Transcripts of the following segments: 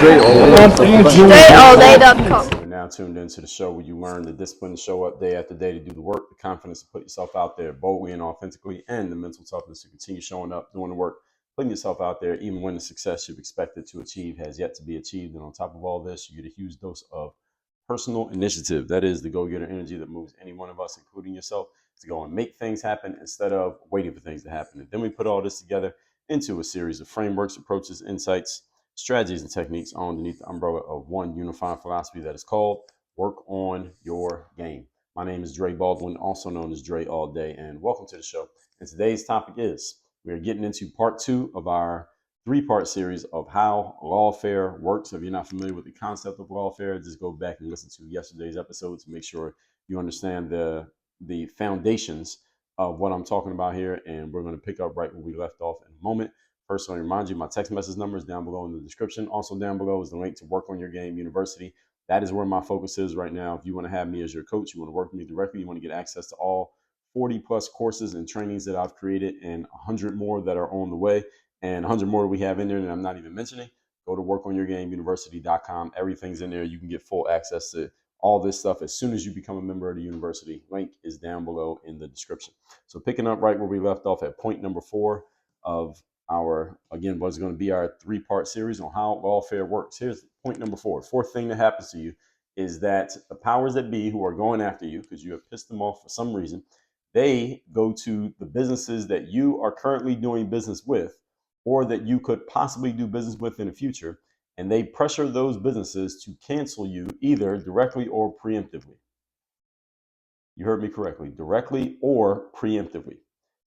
StraightallDay.com. You're now tuned into the show where you learn the discipline to show up day after day to do the work, the confidence to put yourself out there boldly and authentically, and the mental toughness to continue showing up, doing the work, putting yourself out there, even when the success you've expected to achieve has yet to be achieved. And on top of all this, you get a huge dose of personal initiative. That is the go-getter energy that moves any one of us, including yourself, to go and make things happen instead of waiting for things to happen. And then we put all this together into a series of frameworks, approaches, insights, strategies, and techniques underneath the umbrella of one unifying philosophy that is called Work on Your Game. My name is Dre Baldwin, also known as Dre All Day, and welcome to the show. And today's topic is we are getting into part 2 of our 3-part series of how Lawfare works. If you're not familiar with the concept of Lawfare, just go back and listen to yesterday's episode to make sure you understand the foundations of what I'm talking about here. And we're going to pick up right where we left off in a moment. First, I want to remind you, my text message number is down below in the description. Also down below is the link to Work on Your Game University. That is where my focus is right now. If you want to have me as your coach, you want to work with me directly, you want to get access to all 40 plus courses and trainings that I've created and 100 more that are on the way and 100 more we have in there that I'm not even mentioning, go to workonyourgameuniversity.com. Everything's in there. You can get full access to all this stuff as soon as you become a member of the university. Link is down below in the description. So picking up right where we left off at point number 4 of our, again, what's going to be our 3-part series on how Lawfare works. Here's point number 4. Fourth thing that happens to you is that the powers that be who are going after you because you have pissed them off for some reason, they go to the businesses that you are currently doing business with or that you could possibly do business with in the future, and they pressure those businesses to cancel you either directly or preemptively. You heard me correctly, directly or preemptively.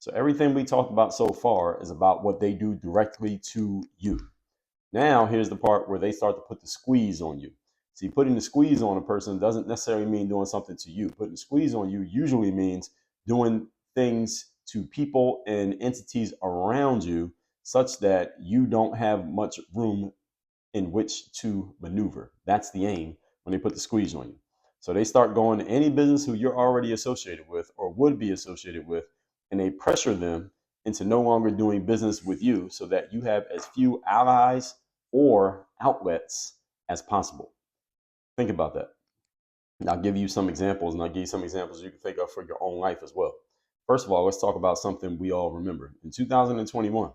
So everything we talked about so far is about what they do directly to you. Now, here's the part where they start to put the squeeze on you. See, putting the squeeze on a person doesn't necessarily mean doing something to you. Putting the squeeze on you usually means doing things to people and entities around you such that you don't have much room in which to maneuver. That's the aim when they put the squeeze on you. So they start going to any business who you're already associated with or would be associated with, and they pressure them into no longer doing business with you so that you have as few allies or outlets as possible. Think about that. And I'll give you some examples, and I'll give you some examples you can think of for your own life as well. First of all, let's talk about something we all remember. In 2021,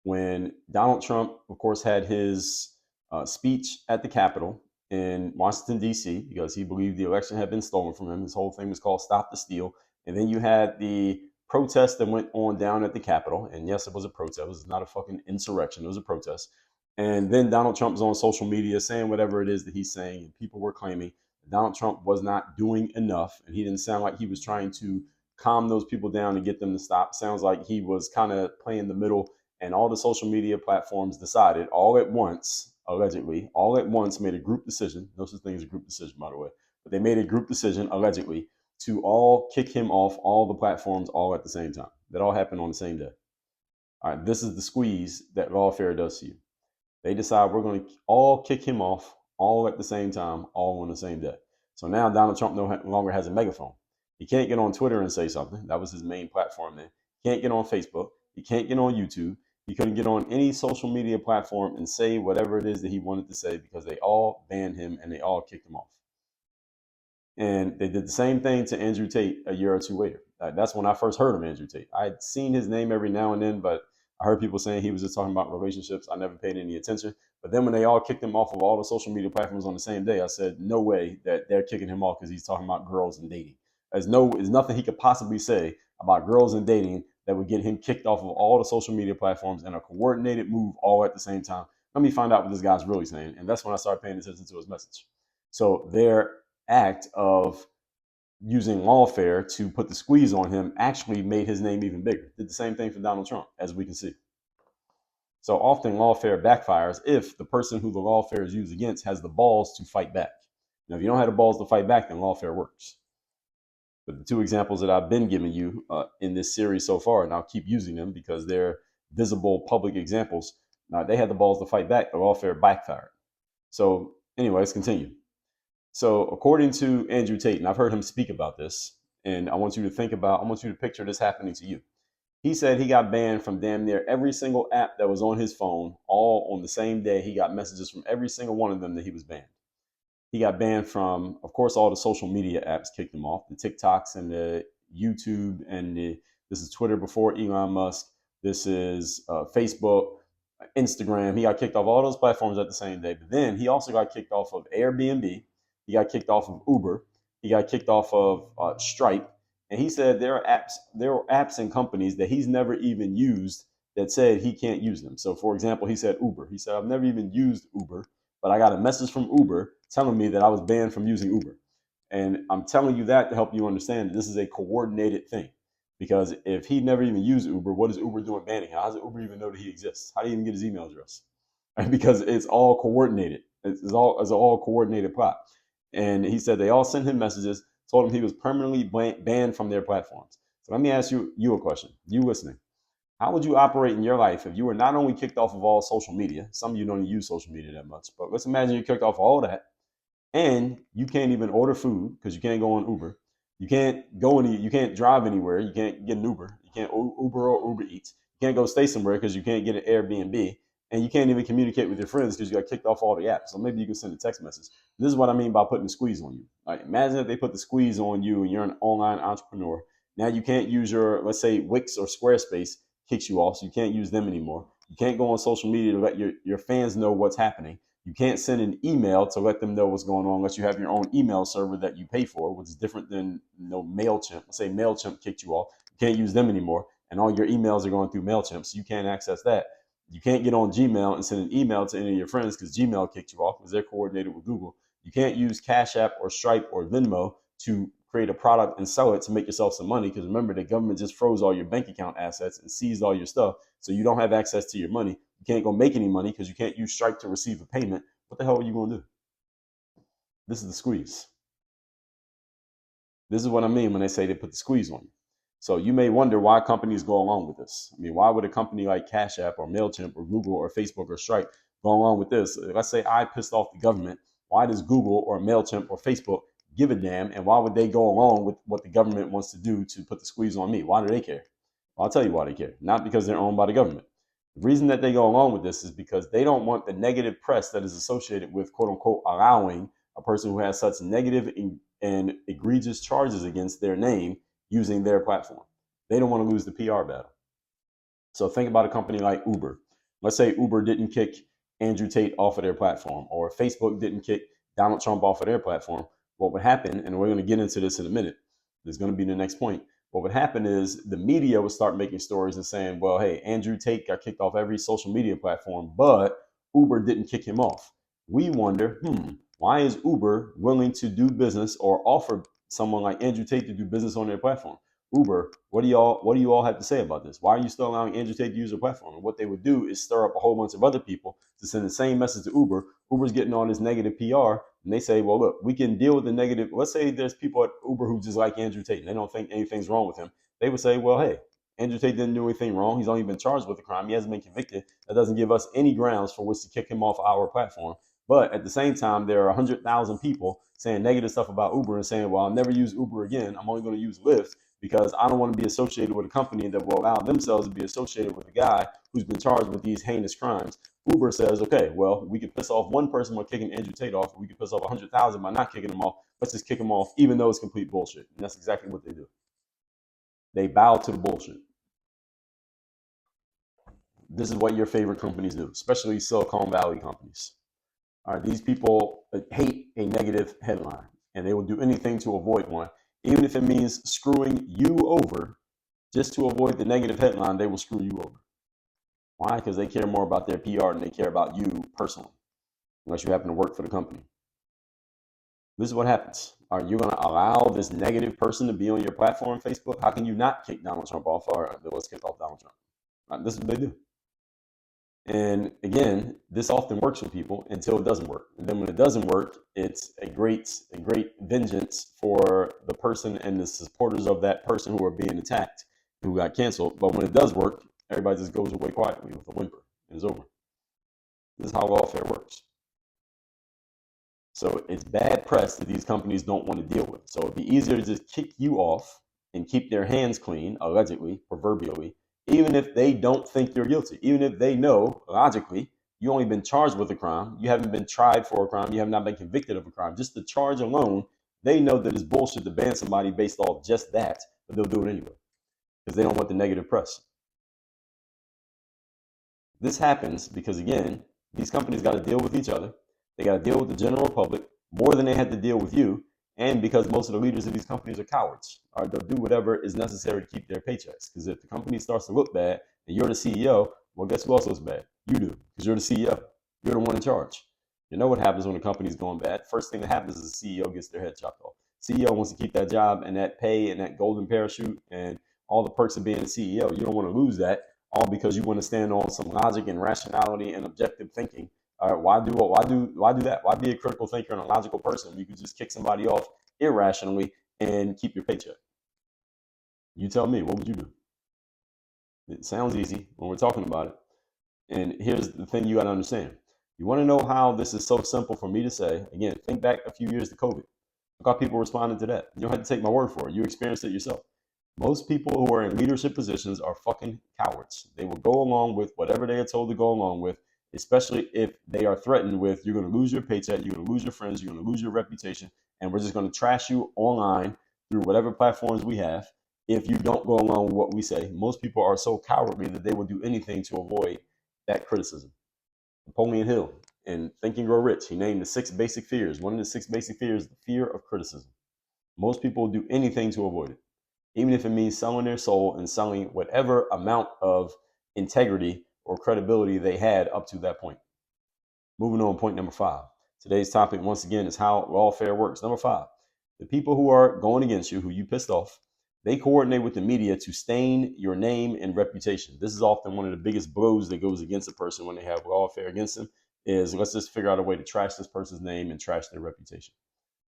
when Donald Trump, of course, had his speech at the Capitol in Washington, D.C., because he believed the election had been stolen from him. His whole thing was called Stop the Steal. And then you had the protest that went on down at the Capitol. And yes, it was a protest. It was not a fucking insurrection. It was a protest. And then Donald Trump was on social media saying whatever it is that he's saying. And people were claiming that Donald Trump was not doing enough. And he didn't sound like he was trying to calm those people down and get them to stop. Sounds like he was kind of playing the middle. And all the social media platforms decided all at once, allegedly, all at once made a group decision. No such thing as a group decision, by the way. But they made a group decision, allegedly, to all kick him off all the platforms all at the same time. That all happened on the same day. All right, this is the squeeze that Lawfare does to you. They decide we're going to all kick him off all at the same time, all on the same day. So now Donald Trump no longer has a megaphone. He can't get on Twitter and say something. That was his main platform then. He can't get on Facebook. He can't get on YouTube. He couldn't get on any social media platform and say whatever it is that he wanted to say because they all banned him and they all kicked him off. And they did the same thing to Andrew Tate a year or two later. That's when I first heard of Andrew Tate. I'd seen his name every now and then, but I heard people saying he was just talking about relationships. I never paid any attention. But then when they all kicked him off of all the social media platforms on the same day, I said, no way that they're kicking him off because he's talking about girls and dating. There's nothing he could possibly say about girls and dating that would get him kicked off of all the social media platforms in a coordinated move all at the same time. Let me find out what this guy's really saying. And that's when I started paying attention to his message. So their act of using Lawfare to put the squeeze on him actually made his name even bigger. Did the same thing for Donald Trump, as we can see. So often Lawfare backfires if the person who the Lawfare is used against has the balls to fight back. Now, if you don't have the balls to fight back, then Lawfare works. But the 2 examples that I've been giving you in this series so far, and I'll keep using them because they're visible public examples, they had the balls to fight back, the Lawfare backfired. So anyway, let's continue. So according to Andrew Tate, and I've heard him speak about this, and I want you to picture this happening to you. He said he got banned from damn near every single app that was on his phone, all on the same day. He got messages from every single one of them that he was banned. He got banned from, of course, all the social media apps kicked him off, the TikToks and the YouTube and this is Twitter before Elon Musk. This is Facebook, Instagram. He got kicked off all those platforms at the same day. But then he also got kicked off of Airbnb. He got kicked off of Uber. He got kicked off of Stripe. And he said there are apps and companies that he's never even used that said he can't use them. So, for example, he said Uber. He said, I've never even used Uber, but I got a message from Uber telling me that I was banned from using Uber. And I'm telling you that to help you understand that this is a coordinated thing. Because if he never even used Uber, what is Uber doing banning him? How does Uber even know that he exists? How do you even get his email address? Right? Because it's all coordinated. It's all coordinated plot. And he said they all sent him messages, told him he was permanently banned from their platforms. So let me ask you a question. You listening? How would you operate in your life if you were not only kicked off of all social media? Some of you don't use social media that much, but let's imagine you're kicked off all that, and you can't even order food because you can't go on Uber. You can't drive anywhere. You can't get an Uber. You can't Uber or Uber Eats. You can't go stay somewhere because you can't get an Airbnb, and you can't even communicate with your friends because you got kicked off all the apps. So maybe you can send a text message. This is what I mean by putting the squeeze on you. All right, imagine if they put the squeeze on you and you're an online entrepreneur. Now you can't use your, let's say, Wix or Squarespace kicks you off, so you can't use them anymore. You can't go on social media to let your fans know what's happening. You can't send an email to let them know what's going on unless you have your own email server that you pay for, which is different than MailChimp. Let's say MailChimp kicked you off. You can't use them anymore, and all your emails are going through MailChimp, so you can't access that. You can't get on Gmail and send an email to any of your friends because Gmail kicked you off because they're coordinated with Google. You can't use Cash App or Stripe or Venmo to create a product and sell it to make yourself some money, because remember, the government just froze all your bank account assets and seized all your stuff, so you don't have access to your money. You can't go make any money because you can't use Stripe to receive a payment. What the hell are you going to do? This is the squeeze. This is what I mean when they say they put the squeeze on you. So you may wonder why companies go along with this. I mean, why would a company like Cash App or MailChimp or Google or Facebook or Stripe go along with this? Let's say I pissed off the government. Why does Google or MailChimp or Facebook give a damn? And why would they go along with what the government wants to do to put the squeeze on me? Why do they care? Well, I'll tell you why they care. Not because they're owned by the government. The reason that they go along with this is because they don't want the negative press that is associated with, quote unquote, allowing a person who has such negative and egregious charges against their name using their platform. They don't want to lose the PR battle. So think about a company like Uber. Let's say Uber didn't kick Andrew Tate off of their platform, or Facebook didn't kick Donald Trump off of their platform. What would happen, and we're going to get into this in a minute, this is going to be the next point. What would happen is the media would start making stories and saying, well, hey, Andrew Tate got kicked off every social media platform, but Uber didn't kick him off. We wonder, why is Uber willing to do business or offer someone like Andrew Tate to do business on their platform? Uber, what do you all have to say about this? Why are you still allowing Andrew Tate to use your platform? And what they would do is stir up a whole bunch of other people to send the same message to Uber. Uber's getting all this negative PR, and they say, well, look, we can deal with the negative. Let's say there's people at Uber who just like Andrew Tate and they don't think anything's wrong with him. They would say, well, hey, Andrew Tate didn't do anything wrong. He's only been charged with a crime. He hasn't been convicted. That doesn't give us any grounds for which to kick him off our platform. But at the same time, there are 100,000 people saying negative stuff about Uber and saying, well, I'll never use Uber again. I'm only going to use Lyft because I don't want to be associated with a company that will allow themselves to be associated with a guy who's been charged with these heinous crimes. Uber says, okay, well, we can piss off one person by kicking Andrew Tate off, or we can piss off 100,000 by not kicking him off. Let's just kick him off, even though it's complete bullshit. And that's exactly what they do. They bow to the bullshit. This is what your favorite companies do, especially Silicon Valley companies. All right, these people hate a negative headline, and they will do anything to avoid one. Even if it means screwing you over, just to avoid the negative headline, they will screw you over. Why? Because they care more about their PR than they care about you personally, unless you happen to work for the company. This is what happens. Are you going to allow this negative person to be on your platform, Facebook? How can you not kick Donald Trump off, or let's kick off Donald Trump? This is what they do. And again, this often works for people until it doesn't work. And then when it doesn't work, it's a great vengeance for the person and the supporters of that person who are being attacked, who got canceled. But when it does work, everybody just goes away quietly with a whimper and it's over. This is how lawfare works. So it's bad press that these companies don't want to deal with. So it'd be easier to just kick you off and keep their hands clean, allegedly, proverbially, even if they don't think you're guilty, even if they know logically you only been charged with a crime, you haven't been tried for a crime, you have not been convicted of a crime. Just the charge alone, they know that it's bullshit to ban somebody based off just that, but they'll do it anyway because they don't want the negative press. This happens because, again, these companies got to deal with each other. They got to deal with the general public more than they had to deal with you. And because most of the leaders of these companies are cowards, or they'll do whatever is necessary to keep their paychecks. Because if the company starts to look bad and you're the CEO, well, guess who else looks bad? You do, because you're the CEO. You're the one in charge. You know what happens when a company's going bad? First thing that happens is the CEO gets their head chopped off. CEO wants to keep that job and that pay and that golden parachute and all the perks of being a CEO. You don't want to lose that, all because you want to stand on some logic and rationality and objective thinking. All right, why do that? Why be a critical thinker and a logical person? You could just kick somebody off irrationally and keep your paycheck. You tell me, what would you do? It sounds easy when we're talking about it. And here's the thing you got to understand. You want to know how this is so simple for me to say? Again, think back a few years to COVID. Look how people responded to that. You don't have to take my word for it. You experienced it yourself. Most people who are in leadership positions are fucking cowards. They will go along with whatever they are told to go along with, especially if they are threatened with, you're going to lose your paycheck, you're going to lose your friends, you're going to lose your reputation, and we're just going to trash you online through whatever platforms we have. If you don't go along with what we say, most people are so cowardly that they will do anything to avoid that criticism. Napoleon Hill, in Think and Grow Rich, he named the 6 basic fears. One of the 6 basic fears is the fear of criticism. Most people will do anything to avoid it, even if it means selling their soul and selling whatever amount of integrity or credibility they had up to that point. Moving on, point number 5. Today's topic, once again, is how lawfare works. Number 5, the people who are going against you, who you pissed off, they coordinate with the media to stain your name and reputation. This is often one of the biggest blows that goes against a person when they have lawfare against them, is let's just figure out a way to trash this person's name and trash their reputation.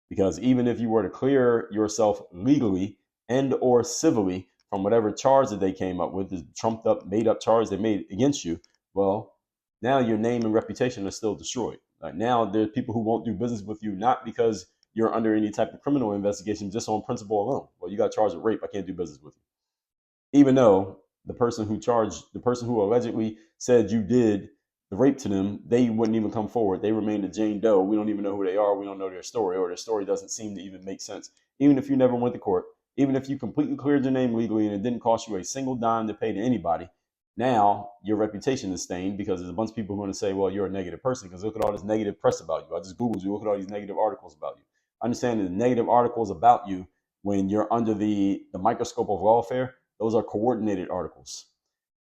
Because even if you were to clear yourself legally and or civilly from whatever charge that they came up with, the trumped up, made up charge they made against you, well, now your name and reputation are still destroyed. Like now there's people who won't do business with you, not because you're under any type of criminal investigation, just on principle alone. Well, you got charged with rape, I can't do business with you. Even though the person who allegedly said you did the rape to them, they wouldn't even come forward. They remained a Jane Doe. We don't even know who they are. We don't know their story, or their story doesn't seem to even make sense. Even if you never went to court, even if you completely cleared your name legally and it didn't cost you a single dime to pay to anybody, now your reputation is stained because there's a bunch of people who are going to say, well, you're a negative person because look at all this negative press about you. I just Googled you. Look at all these negative articles about you. Understand that the negative articles about you, when you're under the microscope of lawfare, those are coordinated articles.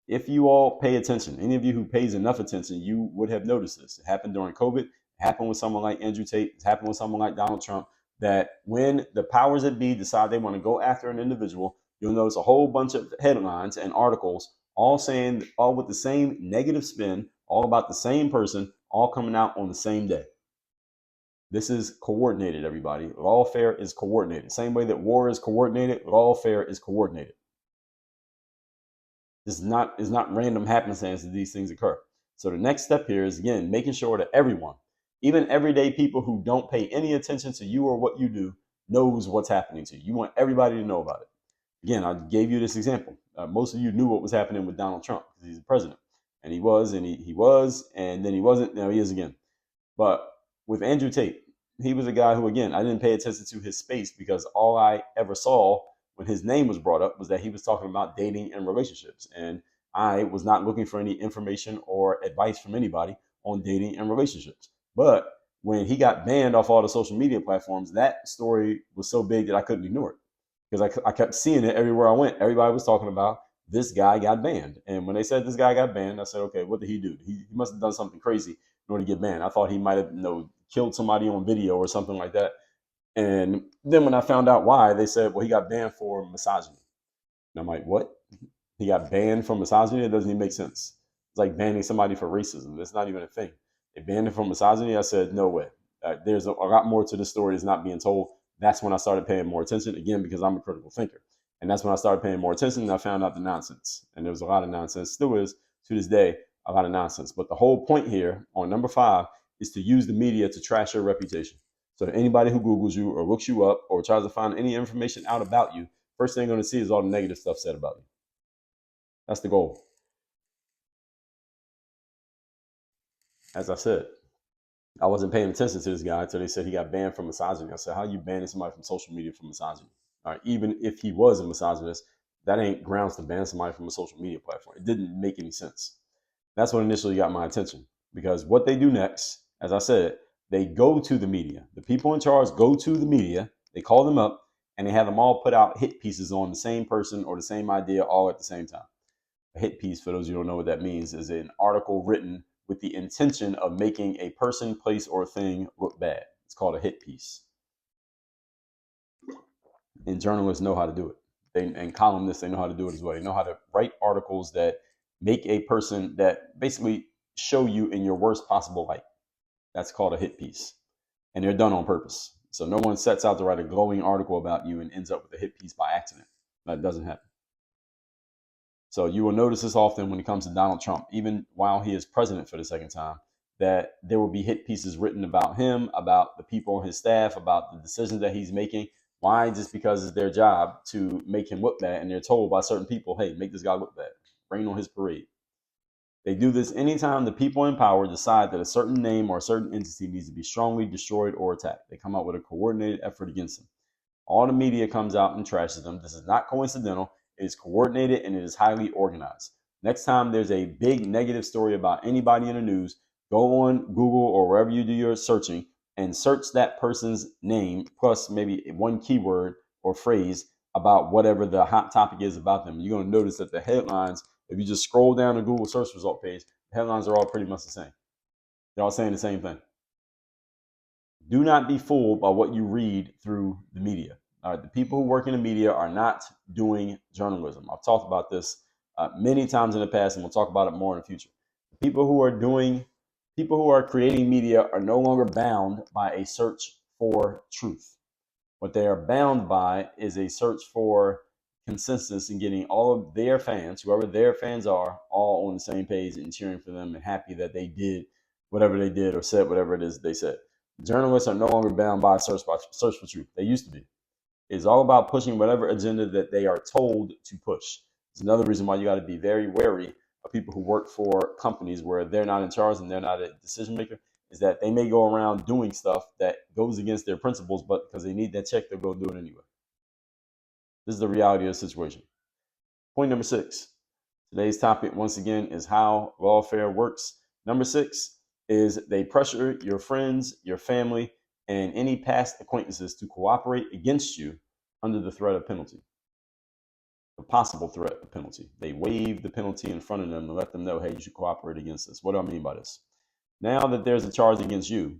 If you all pay attention, any of you who pays enough attention, you would have noticed this. It happened during COVID. It happened with someone like Andrew Tate. It happened with someone like Donald Trump. That when the powers that be decide they want to go after an individual, you'll notice a whole bunch of headlines and articles all saying, all with the same negative spin, all about the same person, all coming out on the same day. This is coordinated, everybody. Lawfare is coordinated. Same way that war is coordinated, lawfare is coordinated. It's not random happenstance that these things occur. So the next step here is, again, making sure that everyone, even everyday people who don't pay any attention to you or what you do, knows what's happening to you. You want everybody to know about it. Again, I gave you this example. Most of you knew what was happening with Donald Trump because he's the president. And he was, and he was, and then he wasn't. Now he is again. But with Andrew Tate, he was a guy who, again, I didn't pay attention to his space because all I ever saw when his name was brought up was that he was talking about dating and relationships. And I was not looking for any information or advice from anybody on dating and relationships. But when he got banned off all the social media platforms, that story was so big that I couldn't ignore it because I kept seeing it everywhere I went. Everybody was talking about this guy got banned. And when they said this guy got banned, I said, okay, what did he do? He must have done something crazy in order to get banned. I thought he might have killed somebody on video or something like that. And then when I found out why, they said, well, he got banned for misogyny. And I'm like, what? He got banned for misogyny? It doesn't even make sense. It's like banning somebody for racism. That's not even a thing. They banned him for misogyny. I said, no way. There's a lot more to the story that's not being told. That's when I started paying more attention, again, because I'm a critical thinker. And that's when I started paying more attention and I found out the nonsense. And there was a lot of nonsense, still is to this day, a lot of nonsense. But the whole point here on number 5 is to use the media to trash your reputation. So anybody who Googles you or looks you up or tries to find any information out about you, first thing they're going to see is all the negative stuff said about you. That's the goal. As I said, I wasn't paying attention to this guy until they said he got banned from misogyny. I said, how you banning somebody from social media for misogyny? All right, even if he was a misogynist, that ain't grounds to ban somebody from a social media platform. It didn't make any sense. That's what initially got my attention, because what they do next, as I said, they go to the media. The people in charge go to the media, they call them up, and they have them all put out hit pieces on the same person or the same idea all at the same time. A hit piece, for those of you who don't know what that means, is an article written with the intention of making a person, place, or thing look bad. It's called a hit piece. And journalists know how to do it. And columnists, they know how to do it as well. They know how to write articles that make a person, that basically show you in your worst possible light. That's called a hit piece. And they're done on purpose. So no one sets out to write a glowing article about you and ends up with a hit piece by accident. That doesn't happen. So you will notice this often when it comes to Donald Trump, even while he is president for the second time, that there will be hit pieces written about him, about the people on his staff, about the decisions that he's making. Why? Just because it's their job to make him look bad, and they're told by certain people, hey, make this guy look bad. Rain on his parade. They do this anytime the people in power decide that a certain name or a certain entity needs to be strongly destroyed or attacked. They come out with a coordinated effort against them. All the media comes out and trashes them. This is not coincidental. It is coordinated and it is highly organized. Next time there's a big negative story about anybody in the news, go on Google or wherever you do your searching and search that person's name plus maybe one keyword or phrase about whatever the hot topic is about them. You're going to notice that the headlines, if you just scroll down the Google search result page, the headlines are all pretty much the same. They're all saying the same thing. Do not be fooled by what you read through the media. All right, the people who work in the media are not doing journalism. I've talked about this many times in the past, and we'll talk about it more in the future. People who are creating media are no longer bound by a search for truth. What they are bound by is a search for consensus and getting all of their fans, whoever their fans are, all on the same page and cheering for them and happy that they did whatever they did or said whatever it is they said. Journalists are no longer bound by search for truth. They used to be. It's all about pushing whatever agenda that they are told to push. It's another reason why you got to be very wary of people who work for companies where they're not in charge and they're not a decision maker, is that they may go around doing stuff that goes against their principles, but because they need that check, they'll go do it anyway. This is the reality of the situation. Point number 6. Today's topic, once again, is how lawfare works. Number 6 is they pressure your friends, your family, and any past acquaintances to cooperate against you under the threat of penalty. The possible threat of penalty. They waive the penalty in front of them and let them know, hey, you should cooperate against this. What do I mean by this? Now that there's a charge against you,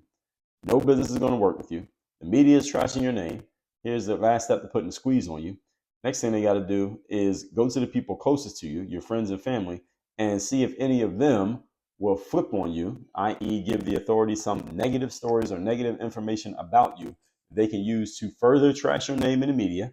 no business is going to work with you. The media is trashing your name. Here's the last step to putting a squeeze on you. Next thing they got to do is go to the people closest to you, your friends and family, and see if any of them will flip on you, i.e. give the authorities some negative stories or negative information about you they can use to further trash your name in the media,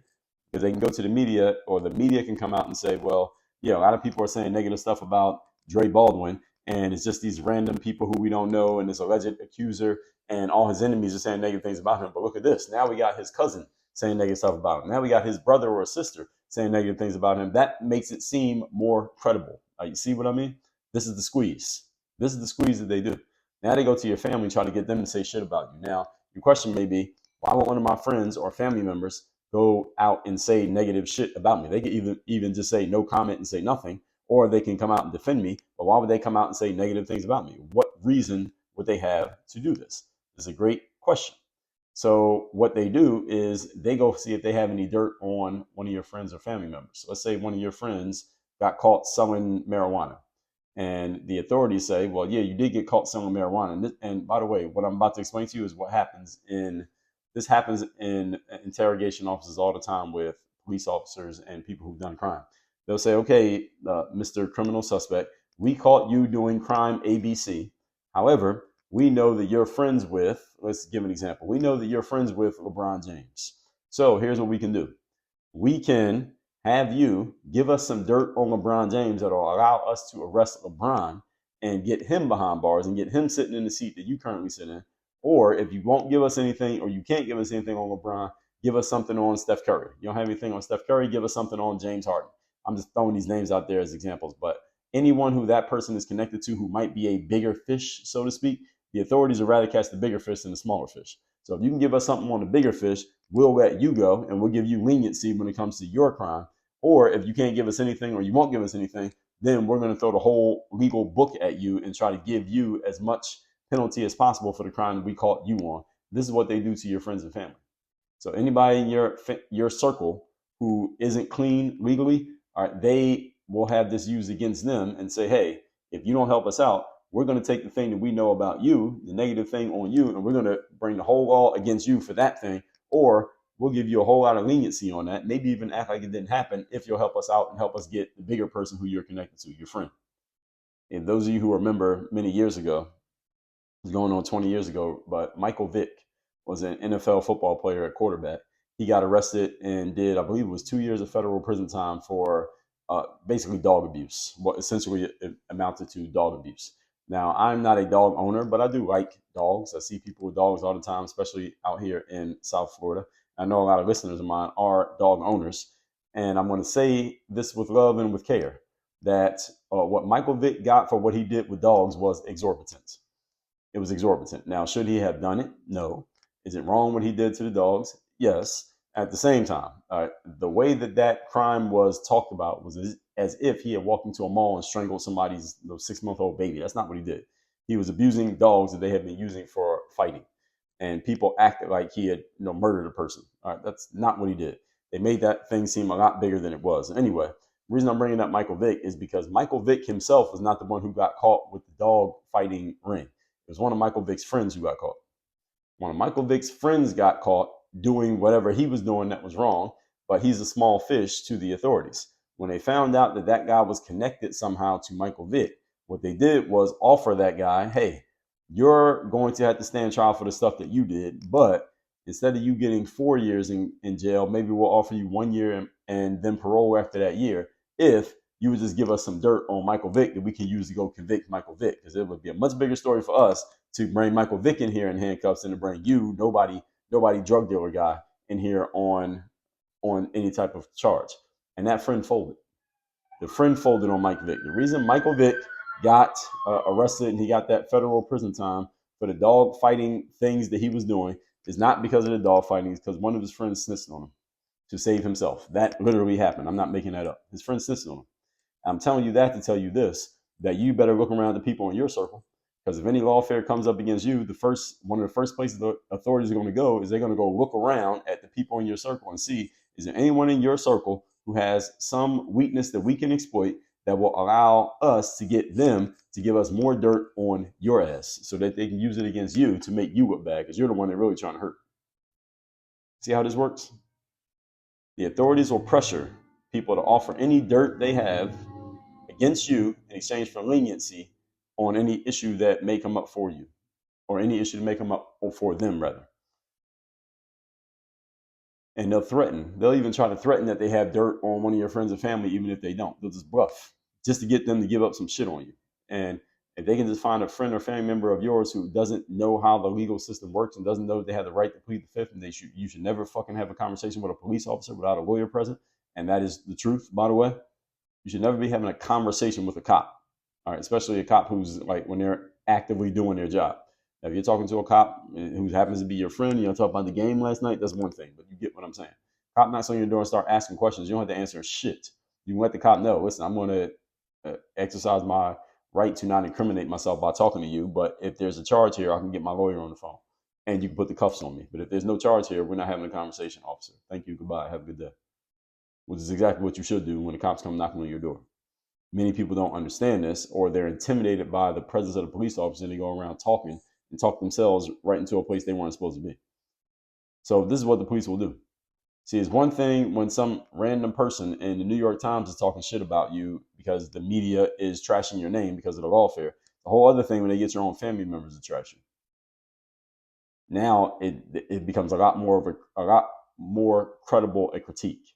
because they can go to the media, or the media can come out and say, well, yeah, a lot of people are saying negative stuff about Dre Baldwin, and it's just these random people who we don't know, and this alleged accuser and all his enemies are saying negative things about him. But look at this. Now we got his cousin saying negative stuff about him. Now we got his brother or sister saying negative things about him. That makes it seem more credible. You see what I mean? This is the squeeze. This is the squeeze that they do. Now they go to your family and try to get them to say shit about you. Now, your question may be, why would one of my friends or family members go out and say negative shit about me? They could even just say no comment and say nothing, or they can come out and defend me. But why would they come out and say negative things about me? What reason would they have to do this? It's a great question. So what they do is they go see if they have any dirt on one of your friends or family members. So let's say one of your friends got caught selling marijuana, and the authorities say, well, yeah, you did get caught selling marijuana. And by the way, what I'm about to explain to you is what happens this happens in interrogation offices all the time with police officers and people who've done crime. They'll say, okay, Mr. Criminal Suspect, we caught you doing crime ABC. However, we know that you're friends with, let's give an example. We know that you're friends with LeBron James. So here's what we can do. We can have you give us some dirt on LeBron James that will allow us to arrest LeBron and get him behind bars and get him sitting in the seat that you currently sit in. Or if you won't give us anything, or you can't give us anything on LeBron, give us something on Steph Curry. You don't have anything on Steph Curry, give us something on James Harden. I'm just throwing these names out there as examples, but anyone who that person is connected to who might be a bigger fish, so to speak, the authorities would rather catch the bigger fish than the smaller fish. So if you can give us something on the bigger fish, we'll let you go and we'll give you leniency when it comes to your crime. Or if you can't give us anything or you won't give us anything, then we're going to throw the whole legal book at you and try to give you as much penalty as possible for the crime that we caught you on. This is what they do to your friends and family. So anybody in your circle who isn't clean legally, all right, they will have this used against them and say, hey, if you don't help us out, we're going to take the thing that we know about you, the negative thing on you, and we're going to bring the whole law against you for that thing, or we'll give you a whole lot of leniency on that, maybe even act like it didn't happen if you'll help us out and help us get the bigger person who you're connected to, your friend. And those of you who remember many years ago, it was going on 20 years ago, but Michael Vick was an NFL football player at quarterback. He got arrested and did, I believe it was 2 years of federal prison time for basically dog abuse, what essentially it amounted to dog abuse. Now, I'm not a dog owner, but I do like dogs. I see people with dogs all the time, especially out here in South Florida. I know a lot of listeners of mine are dog owners. And I'm going to say this with love and with care, that what Michael Vick got for what he did with dogs was exorbitant. It was exorbitant. Now, should he have done it? No. Is it wrong what he did to the dogs? Yes. At the same time, the way that crime was talked about was as if he had walked into a mall and strangled somebody's 6-month-old baby. That's not what he did. He was abusing dogs that they had been using for fighting, and people acted like he had murdered a person. All right, that's not what he did. They made that thing seem a lot bigger than it was. Anyway, the reason I'm bringing up Michael Vick is because Michael Vick himself was not the one who got caught with the dog fighting ring. It was one of Michael Vick's friends who got caught. One of Michael Vick's friends got caught doing whatever he was doing that was wrong, but he's a small fish to the authorities. When they found out that guy was connected somehow to Michael Vick, what they did was offer that guy, hey, you're going to have to stand trial for the stuff that you did, but instead of you getting 4 years in jail, maybe we'll offer you 1 year and then parole after that year if you would just give us some dirt on Michael Vick that we can use to go convict Michael Vick, because it would be a much bigger story for us to bring Michael Vick in here in handcuffs than to bring you, nobody drug dealer guy in here on any type of charge. And that friend folded. The friend folded on Mike Vick. The reason Michael Vick got arrested and he got that federal prison time for the dog fighting things that he was doing is not because of the dog fighting, it's because one of his friends snitched on him to save himself. That literally happened. I'm not making that up. His friend snitched on him. I'm telling you that to tell you this, that you better look around the people in your circle, because if any lawfare comes up against you, one of the first places the authorities are going to go is they're going to go look around at the people in your circle and see, is there anyone in your circle who has some weakness that we can exploit that will allow us to get them to give us more dirt on your ass so that they can use it against you to make you look bad because you're the one they're really trying to hurt. See how this works? The authorities will pressure people to offer any dirt they have against you in exchange for leniency on any issue that may come up for you, or any issue that may come up for them, rather. And they'll threaten. They'll even try to threaten that they have dirt on one of your friends or family, even if they don't. They'll just bluff just to get them to give up some shit on you. And if they can just find a friend or family member of yours who doesn't know how the legal system works and doesn't know that they have the right to plead the fifth, and you should never fucking have a conversation with a police officer without a lawyer present. And that is the truth, by the way. You should never be having a conversation with a cop. All right, especially a cop who's like when they're actively doing their job. Now, if you're talking to a cop who happens to be your friend, you know, talk about the game last night, that's one thing, but you get what I'm saying. Cop knocks on your door and start asking questions. You don't have to answer shit. You can let the cop know, listen, I'm going to exercise my right to not incriminate myself by talking to you, but if there's a charge here, I can get my lawyer on the phone and you can put the cuffs on me. But if there's no charge here, we're not having a conversation, officer. Thank you, goodbye, have a good day. Which is exactly what you should do when the cops come knocking on your door. Many people don't understand this, or they're intimidated by the presence of the police officer and they go around talking and talk themselves right into a place they weren't supposed to be. So this is what the police will do. See, it's one thing when some random person in the New York Times is talking shit about you because the media is trashing your name because of the lawfare. The whole other thing when they get your own family members to trash you. Now it becomes a lot more credible a critique.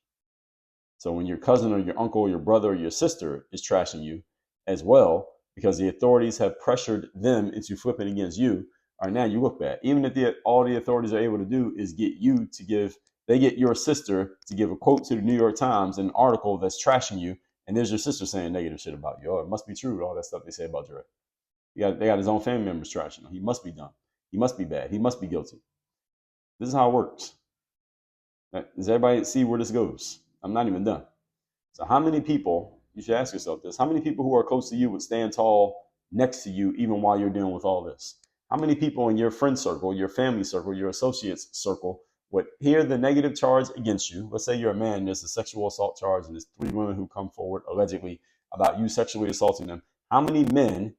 So when your cousin or your uncle or your brother or your sister is trashing you as well, because the authorities have pressured them into flipping against you, all right, now you look bad. Even if all the authorities are able to do is get you to give They get your sister to give a quote to the New York Times in an article that's trashing you, and there's your sister saying negative shit about you. Oh, it must be true, all that stuff they say about Dre. They got his own family members trashing him. He must be dumb. He must be bad. He must be guilty. This is how it works. Does everybody see where this goes? I'm not even done. So how many people, you should ask yourself this, how many people who are close to you would stand tall next to you even while you're dealing with all this? How many people in your friend circle, your family circle, your associates circle would hear the negative charge against you? Let's say you're a man, there's a sexual assault charge, and there's 3 women who come forward allegedly about you sexually assaulting them. How many men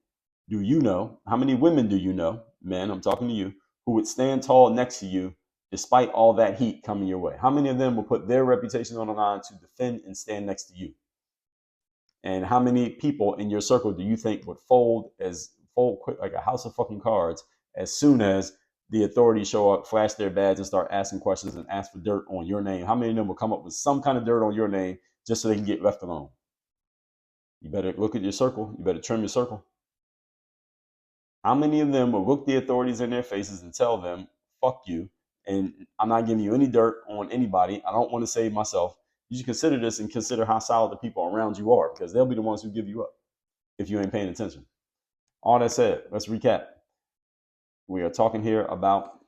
do you know? How many women do you know, men, I'm talking to you, who would stand tall next to you despite all that heat coming your way? How many of them will put their reputation on the line to defend and stand next to you? And how many people in your circle do you think would fold quick like a house of fucking cards as soon as the authorities show up, flash their badge, and start asking questions and ask for dirt on your name? How many of them will come up with some kind of dirt on your name just so they can get left alone? You better look at your circle. You better trim your circle. How many of them will look the authorities in their faces and tell them, fuck you, and I'm not giving you any dirt on anybody. I don't want to save myself. You should consider this and consider how solid the people around you are, because they'll be the ones who give you up if you ain't paying attention. All that said, let's recap. We are talking here about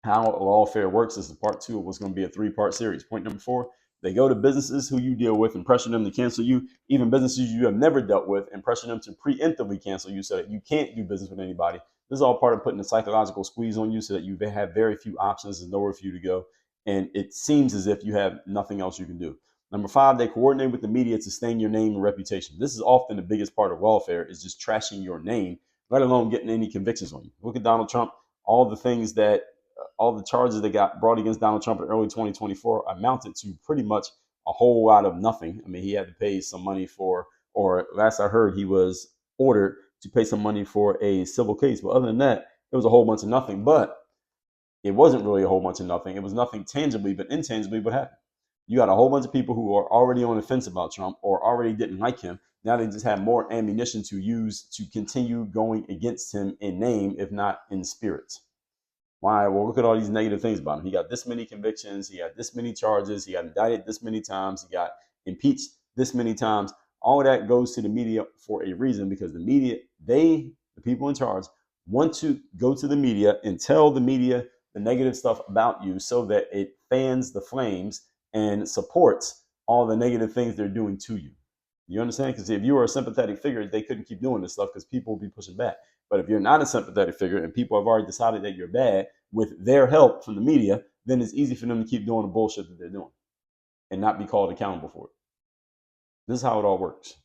how lawfare works. This is part 2 of what's going to be a 3-part series. Point number 4, they go to businesses who you deal with and pressure them to cancel you, even businesses you have never dealt with, and pressure them to preemptively cancel you so that you can't do business with anybody. This is all part of putting a psychological squeeze on you so that you have very few options and nowhere for you to go. And it seems as if you have nothing else you can do. Number 5, they coordinate with the media to stain your name and reputation. This is often the biggest part of lawfare, is just trashing your name, let alone getting any convictions on you. Look at Donald Trump. All the charges that got brought against Donald Trump in early 2024 amounted to pretty much a whole lot of nothing. I mean, he had to pay some money for, or last I heard, he was ordered to pay some money for a civil case. But other than that, it was a whole bunch of nothing. But it wasn't really a whole bunch of nothing. It was nothing tangibly, but intangibly what happened. You got a whole bunch of people who are already on the fence about Trump or already didn't like him. Now they just have more ammunition to use to continue going against him in name, if not in spirit. Why? Well, look at all these negative things about him. He got this many convictions. He had this many charges. He got indicted this many times. He got impeached this many times. All of that goes to the media for a reason, because the media, the people in charge, want to go to the media and tell the media the negative stuff about you so that it fans the flames and supports all the negative things they're doing to you. You understand? Because if you were a sympathetic figure, they couldn't keep doing this stuff because people will be pushing back. But if you're not a sympathetic figure and people have already decided that you're bad with their help from the media, then it's easy for them to keep doing the bullshit that they're doing and not be called accountable for it. This is how it all works.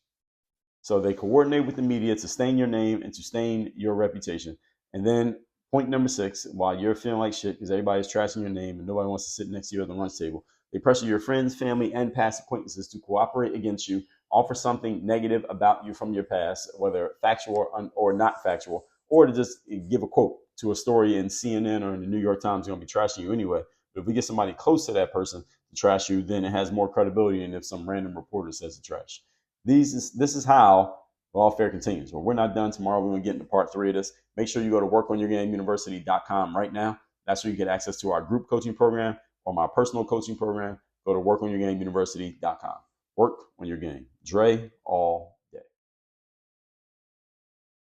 So they coordinate with the media to stain your name and to stain your reputation. And then point number 6, while you're feeling like shit because everybody's trashing your name and nobody wants to sit next to you at the lunch table, they pressure your friends, family, and past acquaintances to cooperate against you, offer something negative about you from your past, whether factual or not factual, or to just give a quote to a story in CNN or in the New York Times going to be trashing you anyway. But if we get somebody close to that person to trash you, then it has more credibility than if some random reporter says the trash. This is how lawfare continues. Well, we're not done. Tomorrow we're going to get into part 3 of this. Make sure you go to workonyourgameuniversity.com right now. That's where you get access to our group coaching program or my personal coaching program. Go to workonyourgameuniversity.com. Work on your game. Dre all